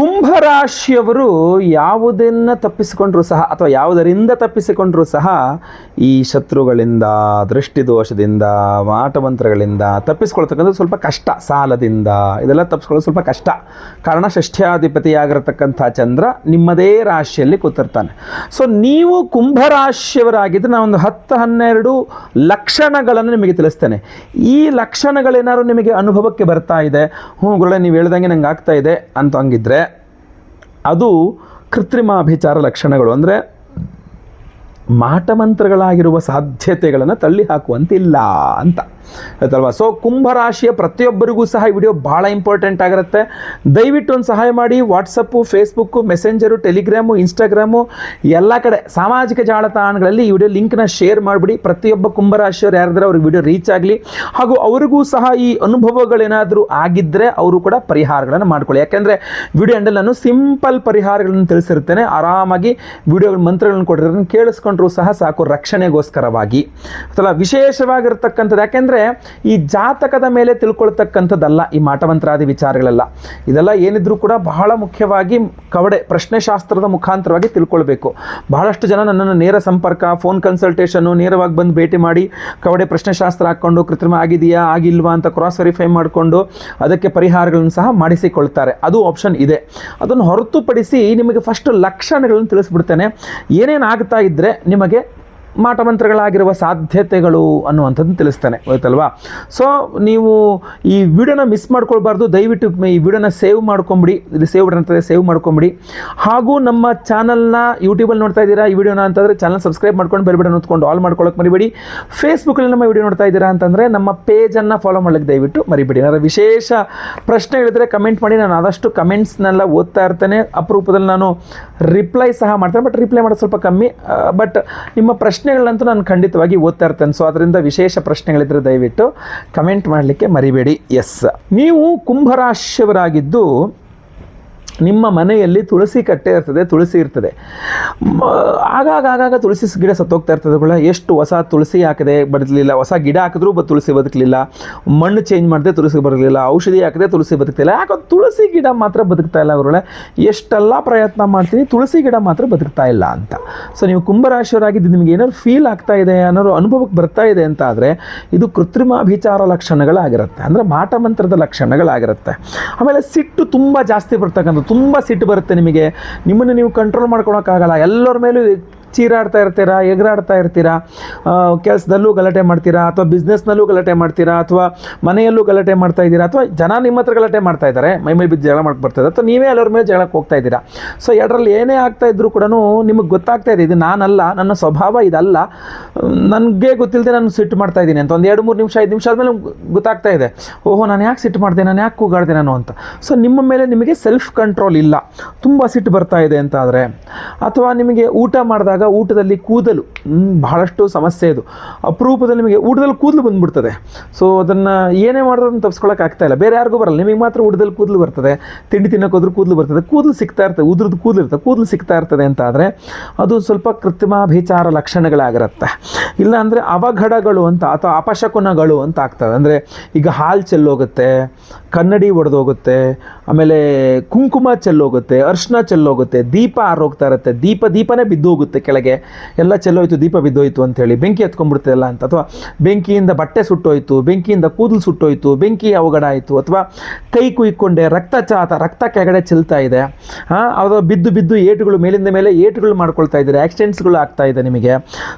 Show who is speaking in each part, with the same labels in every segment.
Speaker 1: ಕುಂಭರಾಶಿಯವರು ಯಾವುದನ್ನು ತಪ್ಪಿಸಿಕೊಂಡ್ರೂ ಸಹ ಅಥವಾ ಯಾವುದರಿಂದ ತಪ್ಪಿಸಿಕೊಂಡ್ರೂ ಸಹ ಈ ಶತ್ರುಗಳಿಂದ, ದೃಷ್ಟಿದೋಷದಿಂದ, ಮಾಟಮಂತ್ರಗಳಿಂದ ತಪ್ಪಿಸ್ಕೊಳ್ತಕ್ಕಂಥದ್ದು ಸ್ವಲ್ಪ ಕಷ್ಟ. ಸಾಲದಿಂದ ಇದೆಲ್ಲ ತಪ್ಪಿಸ್ಕೊಳ್ಳೋದು ಸ್ವಲ್ಪ ಕಷ್ಟ. ಕಾರಣ ಷಷ್ಠ್ಯಾಧಿಪತಿಯಾಗಿರತಕ್ಕಂಥ ಚಂದ್ರ ನಿಮ್ಮದೇ ರಾಶಿಯಲ್ಲಿ ಕೂತಿರ್ತಾನೆ. ಸೊ ನೀವು ಕುಂಭರಾಶಿಯವರಾಗಿದ್ದರೆ ನಾನೊಂದು 10-12 ಲಕ್ಷಣಗಳನ್ನು ನಿಮಗೆ ತಿಳಿಸ್ತೇನೆ. ಈ ಲಕ್ಷಣಗಳೇನಾದ್ರು ನಿಮಗೆ ಅನುಭವಕ್ಕೆ ಬರ್ತಾ ಇದೆ, ಗುರುಗಳೇ ನೀವು ಹೇಳ್ದಂಗೆ ನಂಗೆ ಆಗ್ತಾ ಇದೆ ಅಂತ ಹಂಗಿದ್ರೆ ಅದು ಕೃತ್ರಿಮಾಭಿಚಾರ ಲಕ್ಷಣಗಳು. ಅಂದರೆ ಮಾಟಮಂತ್ರಗಳಾಗಿರುವ ಸಾಧ್ಯತೆಗಳನ್ನು ತಳ್ಳಿ ಹಾಕುವಂತಿಲ್ಲ ಅಂತ ಆಯ್ತಲ್ವಾ. ಸೊ ಕುಂಭರಾಶಿಯ ಪ್ರತಿಯೊಬ್ಬರಿಗೂ ಸಹ ಈ ವಿಡಿಯೋ ಭಾಳ ಇಂಪಾರ್ಟೆಂಟ್ ಆಗಿರುತ್ತೆ. ದಯವಿಟ್ಟು ಒಂದು ಸಹಾಯ ಮಾಡಿ, WhatsApp, Facebook, messenger, Telegram, Instagram ಎಲ್ಲ ಕಡೆ ಸಾಮಾಜಿಕ ಜಾಲತಾಣಗಳಲ್ಲಿ ಈ ವಿಡಿಯೋ ಲಿಂಕ್ನ ಶೇರ್ ಮಾಡಿಬಿಡಿ. ಪ್ರತಿಯೊಬ್ಬ ಕುಂಭರಾಶಿಯವರು ಯಾರಿದ್ರೆ ಅವ್ರಿಗೆ ವಿಡಿಯೋ ರೀಚ್ ಆಗಲಿ. ಹಾಗೂ ಅವರಿಗೂ ಸಹ ಈ ಅನುಭವಗಳೇನಾದರೂ ಆಗಿದ್ದರೆ ಅವರು ಕೂಡ ಪರಿಹಾರಗಳನ್ನು ಮಾಡ್ಕೊಳ್ಳಿ. ಯಾಕೆಂದರೆ ವಿಡಿಯೋ ಎಂಡಲ್ಲಿ ನಾನು ಸಿಂಪಲ್ ಪರಿಹಾರಗಳನ್ನು ತಿಳಿಸಿರ್ತೇನೆ. ಆರಾಮಾಗಿ ವಿಡಿಯೋಗಳ ಮಂತ್ರಗಳನ್ನು ಕೊಟ್ಟಿರೋದನ್ನು ಕೇಳಿಸ್ಕೊಂಡ್ರೂ ಸಹ ಸಾಕು, ರಕ್ಷಣೆಗೋಸ್ಕರವಾಗಿ. ಅಥವಾ ವಿಶೇಷವಾಗಿರ್ತಕ್ಕಂಥದ್ದು ಯಾಕೆಂದರೆ ಈ ಜಾತಕದ ಮೇಲೆ ತಿಳ್ಕೊಳ್ತಕ್ಕಂಥದ್ದಲ್ಲ ಈ ಮಾಟಮಂತ್ರಾದಿ ವಿಚಾರಗಳೆಲ್ಲ. ಇದೆಲ್ಲ ಏನಿದ್ರೂ ಕೂಡ ಬಹಳ ಮುಖ್ಯವಾಗಿ ಕವಡೆ ಪ್ರಶ್ನೆಶಾಸ್ತ್ರದ ಮುಖಾಂತರವಾಗಿ ತಿಳ್ಕೊಳ್ಬೇಕು. ಬಹಳಷ್ಟು ಜನ ನನ್ನನ್ನು ನೇರ ಸಂಪರ್ಕ, ಫೋನ್ ಕನ್ಸಲ್ಟೇಷನ್ನು, ನೇರವಾಗಿ ಬಂದು ಭೇಟಿ ಮಾಡಿ ಕವಡೆ ಪ್ರಶ್ನೆಶಾಸ್ತ್ರ ಹಾಕ್ಕೊಂಡು ಕೃತ್ರಿಮ ಆಗಿದೆಯಾ ಆಗಿಲ್ವಾ ಅಂತ ಕ್ರಾಸ್ ವೆರಿಫೈ ಮಾಡಿಕೊಂಡು ಅದಕ್ಕೆ ಪರಿಹಾರಗಳನ್ನು ಸಹ ಮಾಡಿಸಿಕೊಳ್ತಾರೆ. ಅದು ಆಪ್ಷನ್ ಇದೆ. ಅದನ್ನು ಹೊರತುಪಡಿಸಿ ನಿಮಗೆ ಫಸ್ಟ್ ಲಕ್ಷಣಗಳನ್ನು ತಿಳಿಸ್ಬಿಡ್ತೇನೆ. ಏನೇನು ಆಗ್ತಾ ಇದ್ದರೆ ನಿಮಗೆ ಮಾಟಮಂತ್ರಗಳಾಗಿರುವ ಸಾಧ್ಯತೆಗಳು ಅನ್ನುವಂಥದ್ದು ತಿಳಿಸ್ತೇನೆ, ಆಯ್ತಲ್ವಾ. ಸೊ ನೀವು ಈ ವಿಡಿಯೋನ ಮಿಸ್ ಮಾಡ್ಕೊಳ್ಬಾರ್ದು. ದಯವಿಟ್ಟು ಈ ವಿಡಿಯೋನ ಸೇವ್ ಮಾಡ್ಕೊಂಬಿಡಿ. ಇಲ್ಲಿ ಸೇವ್ ಅಂತಂದರೆ ಸೇವ್ ಮಾಡ್ಕೊಂಬಿಡಿ. ಹಾಗೂ ನಮ್ಮ ಚಾನಲ್ನ ಯೂಟ್ಯೂಬಲ್ಲಿ ನೋಡ್ತಾ ಇದ್ದೀರಾ ಈ ವಿಡಿಯೋನ ಅಂತಂದರೆ ಚಾನಲ್ ಸಬ್ಸ್ಕ್ರೈಬ್ ಮಾಡ್ಕೊಂಡು ಬೆಲ್ ಬಟನ್ ಹೊತ್ಕೊಂಡು ಆಲ್ ಮಾಡ್ಕೊಳ್ಳೋಕೆ ಮರಿಬೇಡಿ. ಫೇಸ್ಬುಕ್ಕಲ್ಲಿ ನಮ್ಮ ವಿಡಿಯೋ ನೋಡ್ತಾ ಇದ್ದೀರಾ ಅಂತಂದರೆ ನಮ್ಮ ಪೇಜನ್ನು ಫಾಲೋ ಮಾಡ್ಲಿಕ್ಕೆ ದಯವಿಟ್ಟು ಮರಿಬೇಡಿ. ಏನಾದರೂ ವಿಶೇಷ ಪ್ರಶ್ನೆಗಳಿದ್ರೆ ಕಮೆಂಟ್ ಮಾಡಿ. ನಾನು ಆದಷ್ಟು ಕಮೆಂಟ್ಸ್ನೆಲ್ಲ ಓದ್ತಾ ಇರ್ತೇನೆ. ಅಪರೂಪದಲ್ಲಿ ನಾನು ರಿಪ್ಲೈ ಸಹ ಮಾಡ್ತೇನೆ, ಬಟ್ ರಿಪ್ಲೈ ಮಾಡೋದು ಸ್ವಲ್ಪ ಕಮ್ಮಿ. ಬಟ್ ನಿಮ್ಮ ಪ್ರಶ್ನೆಗಳಂತೂ ನಾನು ಖಂಡಿತವಾಗಿ ಓದ್ತಾ ಇರ್ತೇನೆ. ಸೊ ಅದರಿಂದ ವಿಶೇಷ ಪ್ರಶ್ನೆಗಳಿದ್ದರೆ ದಯವಿಟ್ಟು ಕಮೆಂಟ್ ಮಾಡಲಿಕ್ಕೆ ಮರಿಬೇಡಿ. ಎಸ್, ನೀವು ಕುಂಭರಾಶಿಯವರಾಗಿದ್ದು ನಿಮ್ಮ ಮನೆಯಲ್ಲಿ ತುಳಸಿ ಕಟ್ಟೆ ಇರ್ತದೆ, ತುಳಸಿ ಇರ್ತದೆ. ಆಗಾಗ ತುಳಸಿ ಗಿಡ ಸತ್ತೋಗ್ತಾ ಇರ್ತದೆ. ಎಷ್ಟು ಹೊಸ ತುಳಸಿ ಹಾಕಿದೆ ಬದುಕಲಿಲ್ಲ, ಹೊಸ ಗಿಡ ಹಾಕಿದ್ರೂ ತುಳಸಿ ಬದುಕಲಿಲ್ಲ, ಮಣ್ಣು ಚೇಂಜ್ ಮಾಡಿದೆ ತುಳಸಿ ಬರಲಿಲ್ಲ, ಔಷಧಿ ಹಾಕಿದೆ ತುಳಸಿ ಬದುಕ್ತಿಲ್ಲ. ಯಾಕೆ ತುಳಸಿ ಗಿಡ ಮಾತ್ರ ಬದುಕ್ತಾ ಇಲ್ಲ ಅವರುಗಳೇ? ಎಷ್ಟೆಲ್ಲ ಪ್ರಯತ್ನ ಮಾಡ್ತೀನಿ, ತುಳಸಿ ಗಿಡ ಮಾತ್ರ ಬದುಕ್ತಾ ಇಲ್ಲ ಅಂತ. ಸೊ ನೀವು ಕುಂಭರಾಶಿಯವರಾಗಿದ್ದು ನಿಮಗೆ ಏನಾದ್ರು ಫೀಲ್ ಆಗ್ತಾ ಇದೆ, ಏನಾದ್ರು ಅನುಭವಕ್ಕೆ ಬರ್ತಾ ಇದೆ ಅಂತ ಆದರೆ ಇದು ಕೃತ್ರಿಮಾಭಿಚಾರ ಲಕ್ಷಣಗಳಾಗಿರುತ್ತೆ. ಅಂದರೆ ಮಾಟಮಂತ್ರದ ಲಕ್ಷಣಗಳಾಗಿರುತ್ತೆ. ಆಮೇಲೆ ಸಿಟ್ಟು ತುಂಬ ಜಾಸ್ತಿ ಬರ್ತಕ್ಕಂಥ, ತುಂಬ ಸಿಟ್ಟು ಬರುತ್ತೆ ನಿಮಗೆ. ನಿಮ್ಮನ್ನು ನೀವು ಕಂಟ್ರೋಲ್ ಮಾಡ್ಕೊಳಕ್ಕಾಗಲ್ಲ. ಎಲ್ಲರ ಮೇಲೂ ಚೀರಾಡ್ತಾ ಇರ್ತೀರಾ, ಎಗರಾಡ್ತಾ ಇರ್ತೀರಾ. ಕೆಲಸದಲ್ಲೂ ಗಲಾಟೆ ಮಾಡ್ತೀರಾ, ಅಥವಾ ಬಿಸ್ನೆಸ್ನಲ್ಲೂ ಗಲಾಟೆ ಮಾಡ್ತೀರಾ, ಅಥವಾ ಮನೆಯಲ್ಲೂ ಗಲಾಟೆ ಮಾಡ್ತಾ ಇದ್ದೀರಾ, ಅಥವಾ ಜನ ನಿಮ್ಮ ಹತ್ರ ಗಲಾಟೆ ಮಾಡ್ತಾ ಇದ್ದಾರೆ, ಮೈ ಮೇಲೆ ಬಿದ್ದು ಜಗಳ ಮಾಡ್ತಾ ಬರ್ತಾ ಇದ್ದಾರೆ, ಅಥವಾ ನೀವೇ ಎಲ್ಲರ ಮೇಲೆ ಜಗಳಕ್ಕೆ ಹೋಗ್ತಾ ಇದ್ದೀರಾ. ಸೊ ಎರಡರಲ್ಲಿ ಏನೇ ಆಗ್ತಾ ಇದ್ರೂ ಕೂಡ ನಿಮಗೆ ಗೊತ್ತಾಗ್ತಾ ಇದೆ ಇದು ನಾನಲ್ಲ, ನನ್ನ ಸ್ವಭಾವ ಇದಲ್ಲ, ನನಗೆ ಗೊತ್ತಿಲ್ಲದೆ ನಾನು ಸಿಟ್ಟು ಮಾಡ್ತಾ ಇದ್ದೀನಿ ಅಂತ. ಒಂದು 2-3 ನಿಮಿಷ 5 ನಿಮಿಷ ಆದಮೇಲೆ ಗೊತ್ತಾಗ್ತಾ ಇದೆ, ಓಹೋ ನಾನು ಯಾಕೆ ಸಿಟ್ಟು ಮಾಡಿದೆ, ನಾನು ಯಾಕೆ ಕೂಗಾಡಿದೆ ನಾನು ಅಂತ. ಸೊ ನಿಮ್ಮ ಮೇಲೆ ನಿಮಗೆ ಸೆಲ್ಫ್ ಕಂಟ್ರೋಲ್ ಇಲ್ಲ, ತುಂಬ ಸಿಟ್ಟು ಬರ್ತಾ ಇದೆ ಅಂತ ಆದರೆ, ಅಥವಾ ನಿಮಗೆ ಊಟ ಮಾಡಿದಾಗ ಊಟದಲ್ಲಿ ಕೂದಲು ಬಹಳಷ್ಟು ಸಮಸ್ಯೆ. ಇದು ಅಪರೂಪದಲ್ಲಿ ನಿಮಗೆ ಊಟದಲ್ಲಿ ಕೂದಲು ಬಂದುಬಿಡ್ತದೆ. ಸೊ ಅದನ್ನು ಏನೇ ಮಾಡೋದನ್ನು ತಪ್ಪಿಸ್ಕೊಳ್ಳೋಕೆ ಆಗ್ತಾ ಇಲ್ಲ. ಬೇರೆ ಯಾರಿಗೂ ಬರಲ್ಲ, ನಿಮಗೆ ಮಾತ್ರ ಊಟದಲ್ಲಿ ಕೂದಲು ಬರ್ತದೆ. ತಿಂಡಿ ತಿನ್ನೋಕೆ ಹೋದ್ರೂ ಕೂದಲು ಬರ್ತದೆ, ಕೂದಲು ಸಿಗ್ತಾ ಇರ್ತದೆ, ಉದ್ರದ್ದು ಕೂದಲು ಇರ್ತದೆ, ಕೂದಲು ಸಿಗ್ತಾ ಇರ್ತದೆ ಅಂತ ಆದರೆ ಅದು ಸ್ವಲ್ಪ ಕೃತ್ರಿಮಾಭಿಚಾರ ಲಕ್ಷಣಗಳಾಗಿರುತ್ತೆ. ಇಲ್ಲ ಅಂದರೆ ಅವಘಡಗಳು ಅಂತ ಅಥವಾ ಅಪಶಕುನಗಳು ಅಂತ ಆಗ್ತದೆ. ಅಂದರೆ ಈಗ ಹಾಲು ಚೆಲ್ಲೋಗುತ್ತೆ, ಕನ್ನಡಿ ಒಡೆದೋಗುತ್ತೆ, ಆಮೇಲೆ ಕುಂಕುಮ ಚೆಲ್ಲೋಗುತ್ತೆ, ಅರ್ಶಿನ ಚೆಲ್ಲೋಗುತ್ತೆ, ದೀಪ ಆರೋಗ್ತಾ ಇರುತ್ತೆ, ದೀಪನೇ ಬಿದ್ದೋಗುತ್ತೆ ಕೆಳಗೆ, ಎಲ್ಲ ಚೆಲ್ಲೋಯ್ತು, ದೀಪ ಬಿದ್ದೋಯ್ತು ಅಂಥೇಳಿ, ಬೆಂಕಿ ಹತ್ಕೊಂಡ್ಬಿಡ್ತಲ್ಲ ಅಂತ. ಅಥವಾ ಬೆಂಕಿಯಿಂದ ಬಟ್ಟೆ ಸುಟ್ಟೋಯ್ತು, ಬೆಂಕಿಯಿಂದ ಕೂದಲು ಸುಟ್ಟೋಯ್ತು, ಬೆಂಕಿ ಅವಘಡ ಆಯಿತು, ಅಥವಾ ಕೈ ಕುಯ್ಕೊಂಡೆ, ರಕ್ತ ಕೆಳಗಡೆ ಚೆಲ್ತಾ ಇದೆ, ಅದು ಬಿದ್ದು ಏಟುಗಳು ಮೇಲಿಂದ ಮೇಲೆ ಏಟುಗಳು ಮಾಡ್ಕೊಳ್ತಾ ಇದ್ದಾರೆ, ಆಕ್ಸಿಡೆಂಟ್ಸ್ಗಳು ಆಗ್ತಾ ಇದೆ ನಿಮಗೆ.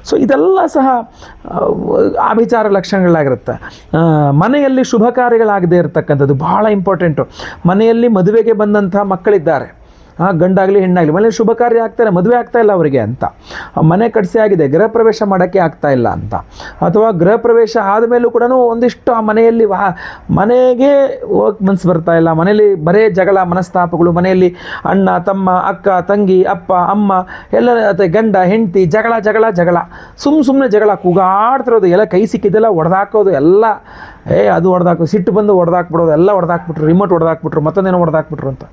Speaker 1: ಸೊ ಇದೆಲ್ಲ ಸಹ ಅಭಿಚಾರ ಲಕ್ಷಣಗಳಾಗಿರುತ್ತೆ. ಮನೆಯಲ್ಲಿ ಶುಭ ಕಾರ್ಯಗಳಾಗದೇ ಇರತಕ್ಕಂಥದ್ದು ಬಹಳ ಇಂಪಾರ್ಟೆಂಟು. ಮನೆಯಲ್ಲಿ ಮದುವೆಗೆ ಬಂದಂಥ ಮಕ್ಕಳಿದ್ದಾರೆ, ಗಂಡಾಗಲಿ ಹೆಣ್ಣಾಗಲಿ, ಮನೇಲಿ ಶುಭ ಕಾರ್ಯ ಆಗ್ತಾರೆ, ಮದುವೆ ಆಗ್ತಾ ಇಲ್ಲ ಅವರಿಗೆ ಅಂತ. ಮನೆ ಕಟ್ಸಿ ಆಗಿದೆ, ಗೃಹ ಪ್ರವೇಶ ಮಾಡೋಕ್ಕೆ ಆಗ್ತಾ ಇಲ್ಲ ಅಂತ. ಅಥವಾ ಗೃಹ ಪ್ರವೇಶ ಆದಮೇಲೂ ಕೂಡ ಒಂದಿಷ್ಟು ಆ ಮನೆಯಲ್ಲಿ ಮನೆಗೆ ಹೋಗಕ್ಕೆ ಮನಸ್ಸು ಬರ್ತಾ ಇಲ್ಲ, ಮನೇಲಿ ಬರೇ ಜಗಳ ಮನಸ್ತಾಪಗಳು, ಮನೆಯಲ್ಲಿ ಅಣ್ಣ ತಮ್ಮ, ಅಕ್ಕ ತಂಗಿ, ಅಪ್ಪ ಅಮ್ಮ ಎಲ್ಲ, ಗಂಡ ಹೆಂಡತಿ ಜಗಳ, ಸುಮ್ಮನೆ ಜಗಳ, ಕೂಗಾಡ್ತಿರೋದು, ಎಲ್ಲ ಕೈ ಸಿಕ್ಕಿದ್ದೆಲ್ಲ ಹೊಡೆದಾಕೋದು, ಎಲ್ಲ ಅದು ಹೊಡೆದಾಕೋ, ಸಿಟ್ಟು ಬಂದು ಹೊಡೆದಾಕ್ಬಿಡೋದು, ಎಲ್ಲ ಹೊಡೆದಾಕ್ಬಿಟ್ರು, ರಿಮೋಟ್ ಹೊಡೆದಾಕ್ಬಿಟ್ರು, ಮತ್ತೊಂದೇನೋ ಹೊಡೆದಾಕ್ಬಿಟ್ರು ಅಂತ.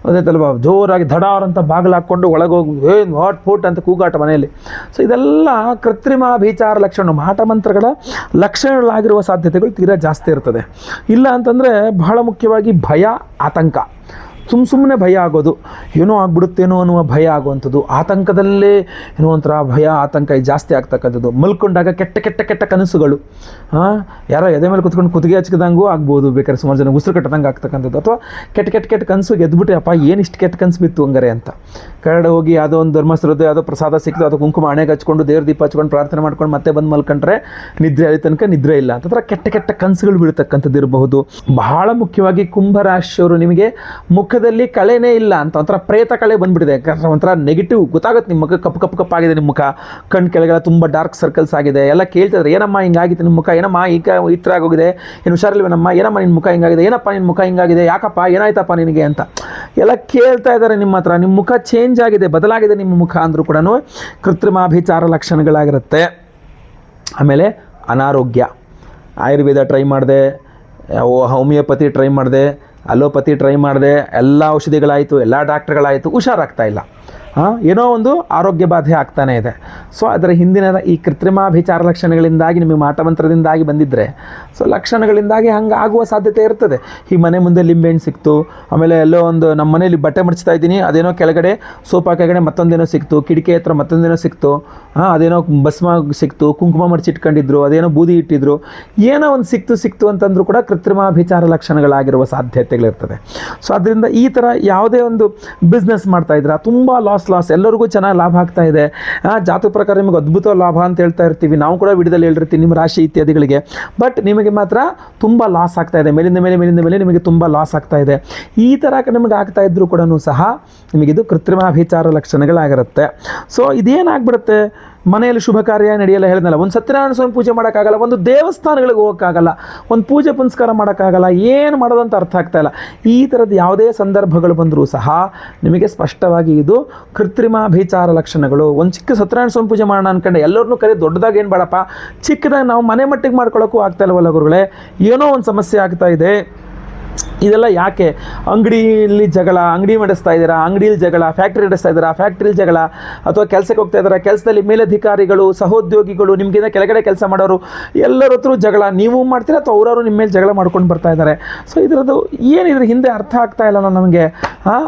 Speaker 1: ಅದೇತಲ್ವ, ಜೋರಾಗಿ ಧಡಾರ್ ಅಂತ ಬಾಗಿಲು ಹಾಕ್ಕೊಂಡು ಒಳಗೋಗಿ ಏನು ಹಾಟ್ ಫೋಟ್ ಅಂತ ಕೂಗಾಟ ಮನೆಯಲ್ಲಿ. ಸೊ ಇದೆಲ್ಲ ಕೃತ್ರಿಮಾಭಿಚಾರ ಲಕ್ಷಣ, ಮಾಟಮಂತ್ರಗಳ ಲಕ್ಷಣಗಳಾಗಿರುವ ಸಾಧ್ಯತೆಗಳು ತೀರಾ ಜಾಸ್ತಿ ಇರ್ತದೆ. ಇಲ್ಲ ಅಂತಂದರೆ ಬಹಳ ಮುಖ್ಯವಾಗಿ ಭಯ, ಆತಂಕ, ಸುಮ್ಮನೆ ಭಯ ಆಗೋದು, ಏನೋ ಆಗ್ಬಿಡುತ್ತೇನೋ ಅನ್ನುವ ಭಯ ಆಗುವಂಥದ್ದು, ಆತಂಕದಲ್ಲೇ ಏನೋ ಒಂಥರ ಭಯ ಆತಂಕ ಜಾಸ್ತಿ ಆಗ್ತಕ್ಕಂಥದ್ದು, ಮಲ್ಕೊಂಡಾಗ ಕೆಟ್ಟ ಕೆಟ್ಟ ಕೆಟ್ಟ ಕನಸುಗಳು, ಯಾರೋ ಎದೆ ಮೇಲೆ ಕುತ್ಕೊಂಡು ಕುತ್ತಿಗೆ ಹಚ್ಕಿದಂಗೂ ಆಗ್ಬೋದು, ಬೇಕಾದ್ರೆ ಸುಮಾರು ಜನ ಉಸಿರು ಕಟ್ಟದಂಗೆ ಆಗ್ತಕ್ಕಂಥದ್ದು, ಅಥವಾ ಕೆಟ್ಟ ಕೆಟ್ಟ ಕೆಟ್ಟ ಕನಸು ಗೆದ್ದುಬಿಟ್ಟು ಅಪ್ಪ ಏನು ಇಷ್ಟು ಕೆಟ್ಟ ಕನಸು ಬಿತ್ತು ಹಂಗಾರೆ ಅಂತ ಕೆಳಗಡೆ ಹೋಗಿ ಯಾವುದೋ ಒಂದು ಧರ್ಮಸ್ಥಳದ್ದು ಯಾವುದೋ ಪ್ರಸಾದ ಸಿಕ್ತು, ಅದು ಕುಂಕುಮ ಹಣೆಗೆ ಹಚ್ಕೊಂಡು ದೇವ್ರ ದೀಪ ಹಚ್ಕೊಂಡು ಪ್ರಾರ್ಥನೆ ಮಾಡ್ಕೊಂಡು ಮತ್ತೆ ಬಂದು ಮಲ್ಕೊಂಡ್ರೆ ನಿದ್ರೆ ಅಲ್ಲಿ ತನಕ ನಿದ್ರೆ ಇಲ್ಲ ಅಂತ ಕೆಟ್ಟ ಕೆಟ್ಟ ಕನಸುಗಳು ಬೀಳ್ತಕ್ಕಂಥದ್ದು ಇರಬಹುದು. ಬಹಳ ಮುಖ್ಯವಾಗಿ ಕುಂಭರಾಶಿಯವರು, ನಿಮಗೆ ಮುಖದಲ್ಲಿ ಕಳೆನೇ ಇಲ್ಲ ಅಂತ ಒಂಥರ ಪ್ರೇತ ಕಳೆ ಬಂದ್ಬಿಟ್ಟಿದೆ, ಒಂಥರ ನೆಗೆಟಿವ್ ಗೊತ್ತಾಗುತ್ತೆ ನಿಮ್ಮ ಮುಖ, ಕಪ್ಪು ಕಪ್ಪು ಕಪ್ಪಾಗಿದೆ ನಿಮ್ಮ ಮುಖ, ಕಣ್ಣು ಕೆಳಗೆಲ್ಲ ತುಂಬ ಡಾರ್ಕ್ ಸರ್ಕಲ್ಸ್ ಆಗಿದೆ, ಎಲ್ಲ ಕೇಳ್ತಿದ್ರೆ ಏನಮ್ಮ ಹಿಂಗಾಗಿತ್ತು ನಿಮ್ಮ ಮುಖ, ಏನಮ್ಮ ಈಗ ಈ ಥರ ಆಗೋಗಿದೆ, ಏನು ಹುಷಾರಿಲ್ವೇನಮ್ಮ, ಏನಮ್ಮ ನಿನ್ನ ಮುಖ ಹಿಂಗಾಗಿದೆ, ಏನಪ್ಪ ನಿನ್ನ ಮುಖ ಹಿಂಗಾಗಿದೆ, ಯಾಕಪ್ಪ ಏನಾಯ್ತಪ್ಪ ನಿನಗೆ ಅಂತ ಎಲ್ಲ ಕೇಳ್ತಾ ಇದ್ದಾರೆ ನಿಮ್ಮ ಹತ್ರ. ನಿಮ್ಮ ಮುಖ ಚೇಂಜ್ ಆಗಿದೆ, ಬದಲಾಗಿದೆ ನಿಮ್ಮ ಮುಖ ಅಂದರೂ ಕೂಡ ಕೃತ್ರಿಮಾಭಿಚಾರ ಲಕ್ಷಣಗಳಾಗಿರುತ್ತೆ. ಆಮೇಲೆ ಅನಾರೋಗ್ಯ, ಆಯುರ್ವೇದ ಟ್ರೈ ಮಾಡಿದೆ, ಹೋಮಿಯೋಪತಿ ಟ್ರೈ ಮಾಡಿದೆ, ಅಲೋಪತಿ ಟ್ರೈ ಮಾಡಿದೆ, ಎಲ್ಲ ಔಷಧಿಗಳಾಯಿತು, ಎಲ್ಲ ಡಾಕ್ಟ್ರುಗಳಾಯಿತು, ಹುಷಾರಾಗ್ತಾ ಇಲ್ಲ, ಏನೋ ಒಂದು ಆರೋಗ್ಯ ಬಾಧೆ ಆಗ್ತಾನೇ ಇದೆ. ಸೊ ಅದರ ಹಿಂದಿನ ಈ ಕೃತ್ರಿಮಾಭಿಚಾರ ಲಕ್ಷಣಗಳಿಂದಾಗಿ ನಿಮಗೆ ಮಾಟಮಂತ್ರದಿಂದಾಗಿ ಬಂದಿದ್ದರೆ, ಸೊ ಲಕ್ಷಣಗಳಿಂದಾಗಿ ಹಂಗೆ ಆಗುವ ಸಾಧ್ಯತೆ ಇರ್ತದೆ. ಈ ಮನೆ ಮುಂದೆ ಲಿಂಬೆಹಣ್ಣು ಸಿಕ್ತು, ಆಮೇಲೆ ಎಲ್ಲೋ ಒಂದು ನಮ್ಮ ಮನೇಲಿ ಬಟ್ಟೆ ಮಡಚ್ತಾ ಇದ್ದೀನಿ, ಅದೇನೋ ಕೆಳಗಡೆ ಸೋಫಾ ಕೆಳಗಡೆ ಮತ್ತೊಂದೇನೋ ಸಿಕ್ತು, ಕಿಟಕಿ ಹತ್ರ ಮತ್ತೊಂದೇನೋ ಸಿಕ್ತು, ಅದೇನೋ ಭಸ್ಮ ಸಿಕ್ತು, ಕುಂಕುಮ ಮಡಚಿಟ್ಕೊಂಡಿದ್ರು, ಅದೇನೋ ಬೂದಿ ಇಟ್ಟಿದ್ರು, ಏನೋ ಒಂದು ಸಿಕ್ತು ಅಂತಂದ್ರೂ ಕೂಡ ಕೃತ್ರಿಮಾಭಿಚಾರ ಲಕ್ಷಣಗಳಾಗಿರುವ ಸಾಧ್ಯತೆಗಳಿರ್ತದೆ. ಸೊ ಅದರಿಂದ ಈ ಥರ ಯಾವುದೇ ಒಂದು ಬಿಸ್ನೆಸ್ ಮಾಡ್ತಾಯಿದ್ರೆ ತುಂಬ ಲಾಸ್ ಎಲ್ಲರಿಗೂ ಚೆನ್ನಾಗಿ ಲಾಭ ಆಗ್ತಾ ಇದೆ, ಜಾತಕ ಪ್ರಕಾರ ನಿಮಗೆ ಅದ್ಭುತ ಲಾಭ ಅಂತ ಹೇಳ್ತಾ ಇರ್ತೀವಿ, ನಾವು ಕೂಡ ವಿಡಿಯೋದಲ್ಲಿ ಹೇಳಿರ್ತೀವಿ ನಿಮ್ಮ ರಾಶಿ ಇತ್ಯಾದಿಗಳಿಗೆ. ಬಟ್ ನಿಮಗೆ ಮಾತ್ರ ತುಂಬ ಲಾಸ್ ಆಗ್ತಾ ಇದೆ, ಮೇಲಿಂದ ಮೇಲೆ ನಿಮಗೆ ತುಂಬ ಲಾಸ್ ಆಗ್ತಾ ಇದೆ. ಈ ಥರ ನಿಮಗೆ ಆಗ್ತಾ ಇದ್ರೂ ಕೂಡ ಸಹ ನಿಮಗಿದು ಕೃತ್ರಿಮಾಭಿಚಾರ ಲಕ್ಷಣಗಳಾಗಿರುತ್ತೆ. ಸೊ ಇದೇನಾಗ್ಬಿಡುತ್ತೆ, ಮನೆಯಲ್ಲಿ ಶುಭ ಕಾರ್ಯ ನಡೆಯಲ್ಲ ಹೇಳಿದ್ನಲ್ಲ, ಒಂದು ಸತ್ಯನಾರಾಯಣ ಸ್ವಾಮಿ ಪೂಜೆ ಮಾಡೋಕ್ಕಾಗಲ್ಲ, ಒಂದು ದೇವಸ್ಥಾನಗಳಿಗೆ ಹೋಗೋಕ್ಕಾಗಲ್ಲ, ಒಂದು ಪೂಜೆ ಪುನಸ್ಕಾರ ಮಾಡೋಕ್ಕಾಗಲ್ಲ, ಏನು ಮಾಡೋದಂತ ಅರ್ಥ ಆಗ್ತಾ ಇಲ್ಲ. ಈ ಥರದ್ದು ಯಾವುದೇ ಸಂದರ್ಭಗಳು ಬಂದರೂ ಸಹ ನಿಮಗೆ ಸ್ಪಷ್ಟವಾಗಿ ಇದು ಕೃತ್ರಿಮಾಭಿಚಾರ ಲಕ್ಷಣಗಳು. ಒಂದು ಚಿಕ್ಕ ಸತ್ಯನಾರಾಯಣ ಸ್ವಾಮಿ ಪೂಜೆ ಮಾಡೋಣ ಅನ್ಕೊಂಡೆ, ಎಲ್ಲರನ್ನೂ ಕರೆ ದೊಡ್ಡದಾಗಿ ಏನು ಬೇಡಪ್ಪ, ಚಿಕ್ಕದಾಗಿ ನಾವು ಮನೆ ಮಟ್ಟಿಗೆ ಮಾಡ್ಕೊಳ್ಳೋಕ್ಕೂ ಆಗ್ತಾ ಇಲ್ವಲ್ಲ ಗುರುಗಳೇ, ಏನೋ ಒಂದು ಸಮಸ್ಯೆ ಆಗ್ತಾ ಇದೆ. ಇದೆಲ್ಲ ಯಾಕೆ? ಅಂಗಡಿಯಲ್ಲಿ ಜಗಳ, ಅಂಗಡಿ ನಡೆಸ್ತಾ ಇದ್ದೀರಾ, ಅಂಗಡಿಯಲ್ಲಿ ಜಗಳ, ಫ್ಯಾಕ್ಟ್ರಿ ನಡೆಸ್ತಾ ಇದ್ದೀರಾ, ಫ್ಯಾಕ್ಟ್ರಿಲಿ ಜಗಳ, ಅಥವಾ ಕೆಲಸಕ್ಕೆ ಹೋಗ್ತಾ ಇದ್ದೀರಾ, ಕೆಲಸದಲ್ಲಿ ಮೇಲಧಿಕಾರಿಗಳು, ಸಹೋದ್ಯೋಗಿಗಳು, ನಿಮಗಿಂತ ಕೆಳಗಡೆ ಕೆಲಸ ಮಾಡೋರು ಎಲ್ಲರ ಹತ್ರ ಜಗಳ, ನೀವು ಮಾಡ್ತೀರಾ ಅಥವಾ ಅವರವರು ನಿಮ್ಮ ಮೇಲೆ ಜಗಳ ಮಾಡ್ಕೊಂಡು ಬರ್ತಾ ಇದ್ದಾರೆ. ಸೊ ಇದರದ್ದು ಏನಿದ್ರ ಹಿಂದೆ ಅರ್ಥ ಆಗ್ತಾ ಇಲ್ಲ ನಮಗೆ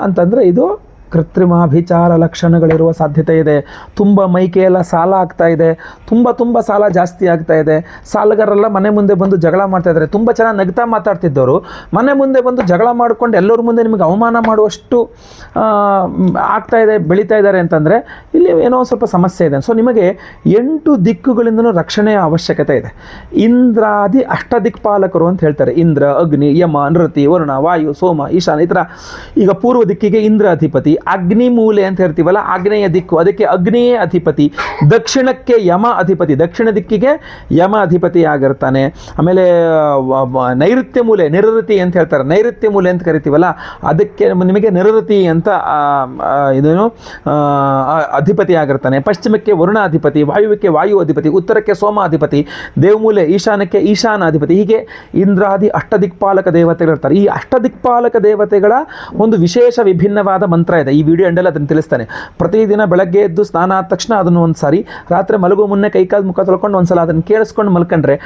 Speaker 1: ಅಂತಂದರೆ ಇದು ಕೃತ್ರಿಮಾಭಿಚಾರ ಲಕ್ಷಣಗಳಿರುವ ಸಾಧ್ಯತೆ ಇದೆ. ತುಂಬ ಮೈಕೆಯೆಲ್ಲ ಸಾಲ ಆಗ್ತಾ ಇದೆ, ತುಂಬ ಸಾಲ ಜಾಸ್ತಿ ಆಗ್ತಾ ಇದೆ. ಸಾಲಗಾರರೆಲ್ಲ ಮನೆ ಮುಂದೆ ಬಂದು ಜಗಳ ಮಾಡ್ತಾ ಇದ್ದಾರೆ. ತುಂಬ ಚೆನ್ನಾಗಿ ನಗ್ತಾ ಮಾತಾಡ್ತಿದ್ದವರು ಮನೆ ಮುಂದೆ ಬಂದು ಜಗಳ ಮಾಡಿಕೊಂಡು ಎಲ್ಲರ ಮುಂದೆ ನಿಮಗೆ ಅವಮಾನ ಮಾಡುವಷ್ಟು ಆಗ್ತಾ ಇದೆ, ಬೆಳೀತಾ ಇದ್ದಾರೆ ಅಂತಂದರೆ ಇಲ್ಲಿ ಏನೋ ಸ್ವಲ್ಪ ಸಮಸ್ಯೆ ಇದೆ. ಸೊ ನಿಮಗೆ 8 ದಿಕ್ಕುಗಳಿಂದಲೂ ರಕ್ಷಣೆಯ ಅವಶ್ಯಕತೆ ಇದೆ. ಇಂದ್ರಾದಿ ಅಷ್ಟದಿಕ್ಪಾಲಕರು ಅಂತ ಹೇಳ್ತಾರೆ. ಇಂದ್ರ, ಅಗ್ನಿ, ಯಮ, ನೃತಿ, ವರುಣ, ವಾಯು, ಸೋಮ, ಈಶಾನ. ಈ ಥರ ಈಗ ಪೂರ್ವ ದಿಕ್ಕಿಗೆ ಇಂದ್ರ ಅಧಿಪತಿ, ಅಗ್ನಿ ಮೂಲೆ ಅಂತ ಹೇಳ್ತೀವಲ್ಲ, ಆಗ್ನೇಯ ದಿಕ್ಕು, ಅದಕ್ಕೆ ಅಗ್ನಿಯೇ ಅಧಿಪತಿ. ದಕ್ಷಿಣಕ್ಕೆ ಯಮ ಅಧಿಪತಿ, ದಕ್ಷಿಣ ದಿಕ್ಕಿಗೆ ಯಮ ಅಧಿಪತಿ ಆಗಿರ್ತಾನೆ. ಆಮೇಲೆ ನೈಋತ್ಯ ಮೂಲೆ, ನಿರೃತಿ ಅಂತ ಹೇಳ್ತಾರೆ, ನೈಋತ್ಯ ಮೂಲೆ ಅಂತ ಕರಿತೀವಲ್ಲ, ಅದಕ್ಕೆ ನಿಮಗೆ ನಿರೃತಿ ಅಂತ ಇದೇನು ಅಧಿಪತಿ ಆಗಿರ್ತಾನೆ. ಪಶ್ಚಿಮಕ್ಕೆ ವರುಣ ಅಧಿಪತಿ, ವಾಯುವಿಗೆ ವಾಯು ಅಧಿಪತಿ, ಉತ್ತರಕ್ಕೆ ಸೋಮ ಅಧಿಪತಿ, ದೇವಮೂಲೆ ಈಶಾನಕ್ಕೆ ಈಶಾನ ಅಧಿಪತಿ. ಹೀಗೆ ಇಂದ್ರಾದಿ ಅಷ್ಟದಿಕ್ಪಾಲಕ ದೇವತೆಗಳಿರ್ತಾರೆ. ಈ ಅಷ್ಟದಿಕ್ಪಾಲಕ ದೇವತೆಗಳ ಒಂದು ವಿಶೇಷ ವಿಭಿನ್ನವಾದ ಮಂತ್ರ ಇದೆ. ಈ ವಿಡಿಯೋ ಎಂಡೆಲ್ಲ ಅದನ್ನು ತಿಳಿಸ್ತಾನೆ. ಪ್ರತಿದಿನ ಬೆಳಗ್ಗೆ ಎದ್ದು ಸ್ನಾನ ಆದ ತಕ್ಷಣ ಅದನ್ನು ಒಂದು ಸಾರಿ, ರಾತ್ರಿ ಮಲಗೋ ಮುನ್ನೆ ಕೈಕಾಲು ಮುಖ ತೊಳ್ಕೊಂಡು ಒಂದ್ಸಲ ಅದನ್ನು ಕೇಳಿಸ್ಕೊಂಡು ಮಲ್ಕೊಂಡ್ರೆ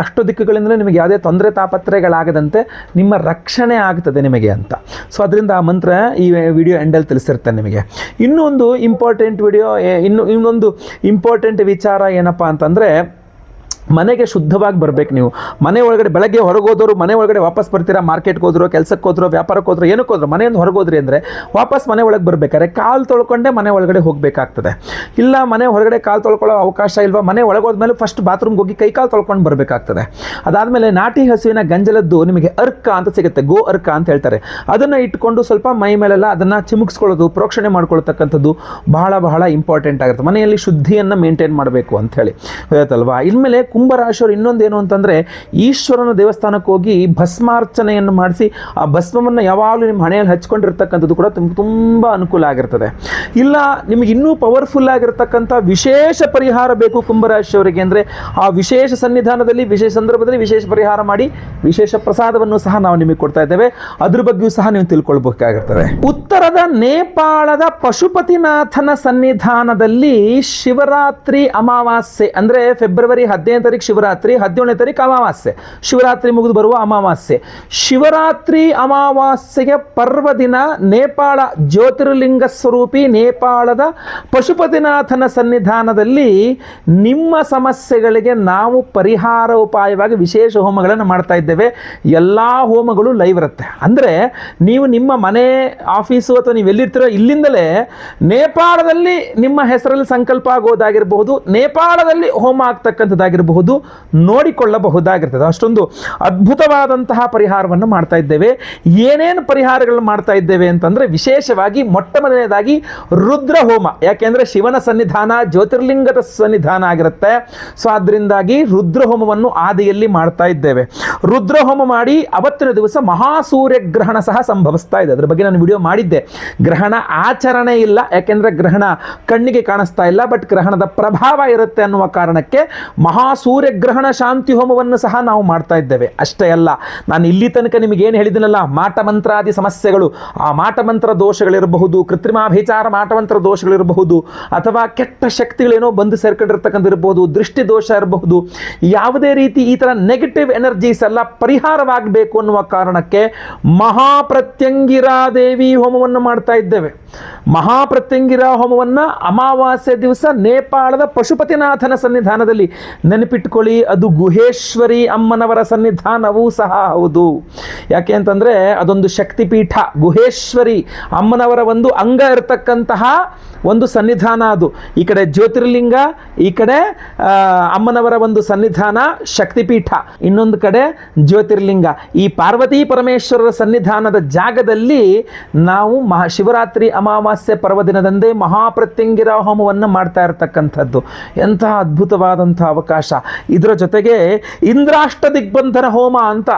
Speaker 1: ಅಷ್ಟು ದಿಕ್ಕುಗಳಿಂದಲೇ ನಿಮಗೆ ಯಾವುದೇ ತೊಂದರೆ ತಾಪತ್ರೆಗಳಾಗದಂತೆ ನಿಮ್ಮ ರಕ್ಷಣೆ ಆಗ್ತದೆ ನಿಮಗೆ ಅಂತ. ಸೊ ಅದರಿಂದ ಆ ಮಂತ್ರ ಈ ವಿಡಿಯೋ ಎಂಡಲ್ಲಿ ತಿಳಿಸಿರ್ತಾನೆ ನಿಮಗೆ. ಇನ್ನೊಂದು ಇಂಪಾರ್ಟೆಂಟ್ ವಿಡಿಯೋ, ಇನ್ನೊಂದು ಇಂಪಾರ್ಟೆಂಟ್ ವಿಚಾರ ಏನಪ್ಪ ಅಂತಂದರೆ, ಮನೆಗೆ ಶುದ್ಧವಾಗಿ ಬರಬೇಕು. ನೀವು ಮನೆ ಒಳಗಡೆ ಬೆಳಗ್ಗೆ ಹೊರಗೋದ್ರು ಮನೆ ಒಳಗಡೆ ವಾಪಸ್ ಬರ್ತೀರಾ, ಮಾರ್ಕೆಟ್ಗೆ ಹೋದ್ರು, ಕೆಲಸಕ್ಕೆ ಹೋದ್ರು, ವ್ಯಾಪಾರಕ್ಕೆ ಹೋದ್ರು, ಏನಕ್ಕೆ ಹೋದ್ರು, ಮನೆಯಿಂದ ಹೊರಗೋದ್ರಿ ಅಂದರೆ ವಾಪಸ್ ಮನೆ ಒಳಗೆ ಬರಬೇಕಾದ್ರೆ ಕಾಲು ತೊಳ್ಕೊಂಡೆ ಮನೆ ಒಳಗಡೆ ಹೋಗಬೇಕಾಗ್ತದೆ. ಇಲ್ಲ ಮನೆ ಹೊರಗಡೆ ಕಾಲು ತೊಳ್ಕೊಳ್ಳೋ ಅವಕಾಶ ಇಲ್ವಾ, ಮನೆ ಒಳಗೋದ್ಮೇಲೆ ಫಸ್ಟ್ ಬಾತ್ರೂಮ್ಗೆ ಹೋಗಿ ಕೈ ಕಾಲು ತೊಳ್ಕೊಂಡು ಬರಬೇಕಾಗ್ತದೆ. ಅದಾದಮೇಲೆ ನಾಟಿ ಹಸುವಿನ ಗಂಜಲದ್ದು ನಿಮಗೆ ಅರ್ಕ ಅಂತ ಸಿಗುತ್ತೆ, ಗೋ ಅರ್ಕ ಅಂತ ಹೇಳ್ತಾರೆ. ಅದನ್ನು ಇಟ್ಕೊಂಡು ಸ್ವಲ್ಪ ಮೈ ಮೇಲೆಲ್ಲ ಅದನ್ನು ಚಿಮುಕ್ಸ್ಕೊಳ್ಳೋದು, ಪ್ರೋಕ್ಷಣೆ ಮಾಡ್ಕೊಳ್ತಕ್ಕಂಥದ್ದು ಬಹಳ ಬಹಳ ಇಂಪಾರ್ಟೆಂಟ್ ಆಗುತ್ತೆ. ಮನೆಯಲ್ಲಿ ಶುದ್ಧಿಯನ್ನು ಮೇಂಟೈನ್ ಮಾಡಬೇಕು ಅಂಥೇಳಿ ಗೊತ್ತಲ್ವಾ. ಇನ್ಮೇಲೆ ಕುಂಭರಾಶಿಯವರು ಇನ್ನೊಂದೇನು ಅಂತಂದರೆ, ಈಶ್ವರನ ದೇವಸ್ಥಾನಕ್ಕೆ ಹೋಗಿ ಭಸ್ಮಾರ್ಚನೆಯನ್ನು ಮಾಡಿಸಿ ಆ ಭಸ್ಮವನ್ನು ಯಾವಾಗಲೂ ನಿಮ್ಮ ಹಣೆಯಲ್ಲಿ ಹಚ್ಕೊಂಡಿರ್ತಕ್ಕಂಥದ್ದು ಕೂಡ ತುಂಬ ಅನುಕೂಲ ಆಗಿರ್ತದೆ. ಇಲ್ಲ ನಿಮಗೆ ಇನ್ನೂ ಪವರ್ಫುಲ್ ಆಗಿರ್ತಕ್ಕಂಥ ವಿಶೇಷ ಪರಿಹಾರ ಬೇಕು ಕುಂಭರಾಶಿಯವರಿಗೆ ಅಂದರೆ, ಆ ವಿಶೇಷ ಸನ್ನಿಧಾನದಲ್ಲಿ ವಿಶೇಷ ಸಂದರ್ಭದಲ್ಲಿ ವಿಶೇಷ ಪರಿಹಾರ ಮಾಡಿ ವಿಶೇಷ ಪ್ರಸಾದವನ್ನು ಸಹ ನಾವು ನಿಮಗೆ ಕೊಡ್ತಾ ಇದ್ದೇವೆ. ಅದ್ರ ಬಗ್ಗೆಯೂ ಸಹ ನೀವು ತಿಳ್ಕೊಳ್ಬೇಕಾಗಿರ್ತದೆ. ಉತ್ತರದ ನೇಪಾಳದ ಪಶುಪತಿನಾಥನ ಸನ್ನಿಧಾನದಲ್ಲಿ ಶಿವರಾತ್ರಿ ಅಮಾವಾಸ್ಯೆ ಅಂದರೆ ಫೆಬ್ರವರಿ 15 ತಾರೀಕು ಶಿವರಾತ್ರಿ, 17ನೇ ತಾರೀಕು ಅಮಾವಾಸ್ಯೆ, ಶಿವರಾತ್ರಿ ಮುಗಿದು ಬರುವ ಅಮಾವಾಸ್ಯೆ. ಶಿವರಾತ್ರಿ ಅಮಾವಾಸ್ಯೆಗೆ ಪರ್ವದಿನ ನೇಪಾಳ ಜ್ಯೋತಿರ್ಲಿಂಗ ಸ್ವರೂಪಿ ನೇಪಾಳದ ಪಶುಪತಿನಾಥನ ಸನ್ನಿಧಾನದಲ್ಲಿ ನಿಮ್ಮ ಸಮಸ್ಯೆಗಳಿಗೆ ನಾವು ಪರಿಹಾರ ಉಪಾಯವಾಗಿ ವಿಶೇಷ ಹೋಮಗಳನ್ನು ಮಾಡ್ತಾ ಇದ್ದೇವೆ. ಎಲ್ಲ ಹೋಮಗಳು ಲೈವ್ ಇರುತ್ತೆ. ಅಂದರೆ ನೀವು ನಿಮ್ಮ ಮನೆ, ಆಫೀಸು ಅಥವಾ ನೀವು ಎಲ್ಲಿರ್ತೀರೋ ಇಲ್ಲಿಂದಲೇ ನೇಪಾಳದಲ್ಲಿ ನಿಮ್ಮ ಹೆಸರಲ್ಲಿ ಸಂಕಲ್ಪ ಆಗೋದಾಗಿರಬಹುದು, ನೇಪಾಳದಲ್ಲಿ ಹೋಮ ಆಗ್ತಕ್ಕಂಥದ್ದಾಗಿರಬಹುದು, ನೋಡಿಕೊಳ್ಳಬಹುದಾಗಿರ್ತದೆ. ಅಷ್ಟೊಂದು ಅದ್ಭುತವಾದಂತಹ ಪರಿಹಾರವನ್ನು ಮಾಡ್ತಾ ಇದ್ದೇವೆ. ಏನೇನು ಪರಿಹಾರಗಳನ್ನು ಮಾಡ್ತಾ ಇದ್ದೇವೆ ಅಂತಂದರೆ, ವಿಶೇಷವಾಗಿ ಮೊಟ್ಟ ಮೊದಲನೇದಾಗಿ ರುದ್ರ ಹೋಮ. ಯಾಕೆಂದರೆ ಶಿವನ ಸನ್ನಿಧಾನ ಜ್ಯೋತಿರ್ಲಿಂಗದ ಸನ್ನಿಧಾನ ಆಗಿರುತ್ತೆ. ಸೊ ಅದರಿಂದಾಗಿ ರುದ್ರ ಹೋಮವನ್ನು ಆದಿಯಲ್ಲಿ ಮಾಡ್ತಾ ಇದ್ದೇವೆ. ರುದ್ರ ಹೋಮ ಮಾಡಿ ಅವತ್ತಿನ ದಿವಸ ಮಹಾಸೂರ್ಯಗ್ರಹಣ ಸಹ ಸಂಭವಿಸ್ತಾ ಇದೆ. ಅದರ ಬಗ್ಗೆ ನಾನು ವಿಡಿಯೋ ಮಾಡಿದ್ದೆ. ಗ್ರಹಣ ಆಚರಣೆ ಇಲ್ಲ, ಯಾಕೆಂದರೆ ಗ್ರಹಣ ಕಣ್ಣಿಗೆ ಕಾಣಿಸ್ತಾ ಇಲ್ಲ, ಬಟ್ ಗ್ರಹಣದ ಪ್ರಭಾವ ಇರುತ್ತೆ ಅನ್ನುವ ಕಾರಣಕ್ಕೆ ಮಹಾಸೂರ್ಯಗ್ರಹಣ ಶಾಂತಿ ಹೋಮವನ್ನು ಸಹ ನಾವು ಮಾಡ್ತಾ ಇದ್ದೇವೆ. ಅಷ್ಟೇ ಅಲ್ಲ, ನಾನು ಇಲ್ಲಿ ತನಕ ನಿಮಗೇನು ಹೇಳಿದ್ದೀನಲ್ಲ, ಮಾಟಮಂತ್ರಾದಿ ಸಮಸ್ಯೆಗಳು, ಆ ಮಾಟಮಂತ್ರ ದೋಷಗಳಿರಬಹುದು, ಕೃತ್ರಿಮಾಭಿಚಾರ ಮಾಟಮಂತ್ರ ದೋಷಗಳಿರಬಹುದು, ಅಥವಾ ಕೆಟ್ಟ ಶಕ್ತಿಗಳೇನೋ ಬಂದು ಸೇರ್ಕೊಂಡಿರ್ತಕ್ಕಂಥ ಇರಬಹುದು, ದೃಷ್ಟಿ ದೋಷ ಇರಬಹುದು, ಯಾವುದೇ ರೀತಿ ಈ ಥರ ನೆಗೆಟಿವ್ ಎನರ್ಜೀಸ್ ಎಲ್ಲ ಪರಿಹಾರವಾಗಬೇಕು ಅನ್ನುವ ಕಾರಣಕ್ಕೆ ಮಹಾಪ್ರತ್ಯಂಗಿರಾ ದೇವಿ ಹೋಮವನ್ನು ಮಾಡ್ತಾ ಇದ್ದೇವೆ. ಮಹಾಪ್ರತ್ಯಂಗಿರಾ ಹೋಮವನ್ನು ಅಮಾವಾಸ್ಯೆ ದಿವಸ ನೇಪಾಳದ ಪಶುಪತಿನಾಥನ ಸನ್ನಿಧಾನದಲ್ಲಿ, ನೆನಪಿಟ್ಕೊಳ್ಳಿ, ಅದು ಗುಹೇಶ್ವರಿ ಅಮ್ಮನವರ ಸನ್ನಿಧಾನವೂ ಸಹ ಹೌದು. ಯಾಕೆ ಅಂತಂದರೆ ಅದೊಂದು ಶಕ್ತಿಪೀಠ, ಗುಹೇಶ್ವರಿ ಅಮ್ಮನವರ ಒಂದು ಅಂಗ ಇರತಕ್ಕಂತಹ ಒಂದು ಸನ್ನಿಧಾನ ಅದು. ಈ ಕಡೆ ಜ್ಯೋತಿರ್ಲಿಂಗ, ಈ ಕಡೆ ಅಮ್ಮನವರ ಒಂದು ಸನ್ನಿಧಾನ ಶಕ್ತಿಪೀಠ, ಇನ್ನೊಂದು ಕಡೆ ಜ್ಯೋತಿರ್ಲಿಂಗ. ಈ ಪಾರ್ವತಿ ಪರಮೇಶ್ವರರ ಸನ್ನಿಧಾನದ ಜಾಗದಲ್ಲಿ ನಾವು ಶಿವರಾತ್ರಿ ಅಮಾವಾಸ್ಯೆ ಪರ್ವದಿನದಂದೇ ಮಹಾಪ್ರತ್ಯಂಗಿರಾ ಹೋಮವನ್ನು ಮಾಡ್ತಾ ಇರತಕ್ಕಂಥದ್ದು. ಎಂತಹ ಅದ್ಭುತವಾದಂಥ ಅವಕಾಶ. ಇದರ ಜೊತೆಗೆ ಇಂದ್ರಾಷ್ಟ ದಿಗ್ಬಂಧನ ಹೋಮ ಅಂತ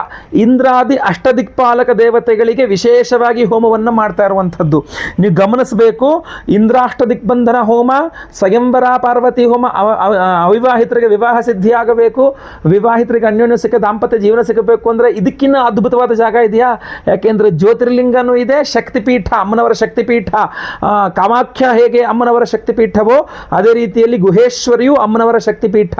Speaker 1: ಇಂದ್ರಾದಿ ಅಷ್ಟದಿಕ್ಪಾಲಕ ದೇವತೆಗಳಿಗೆ ವಿಶೇಷವಾಗಿ ಹೋಮವನ್ನು ಮಾಡ್ತಾ ಇರುವಂಥದ್ದು. ನೀವು ಗಮನಿಸಬೇಕು, ಇಂದ್ರಾಷ್ಟ ದಿಗ್ಬಂಧನ ಹೋಮ, ಸ್ವಯಂವರ ಪಾರ್ವತಿ ಹೋಮ, ಅವಿವಾಹಿತರಿಗೆ ವಿವಾಹ ಸಿದ್ಧಿಯಾಗಬೇಕು, ವಿವಾಹಿತರಿಗೆ ಅನ್ಯೋನ್ಯ ಸಿಕ್ಕ ದಾಂಪತ್ಯ ಜೀವನ ಸಿಗಬೇಕು ಅಂದರೆ ಇದಕ್ಕಿಂತ ಅದ್ಭುತವಾದ ಜಾಗ ಇದೆಯಾ? ಯಾಕೆಂದರೆ ಜ್ಯೋತಿರ್ಲಿಂಗನೂ ಇದೆ, ಶಕ್ತಿಪೀಠ ಅಮ್ಮನವರ ಶಕ್ತಿಪೀಠ, ಕಾಮಾಖ್ಯ ಹೇಗೆ ಅಮ್ಮನವರ ಶಕ್ತಿಪೀಠವೋ ಅದೇ ರೀತಿಯಲ್ಲಿ ಗುಹೇಶ್ವರಿಯು ಅಮ್ಮನವರ ಶಕ್ತಿಪೀಠ.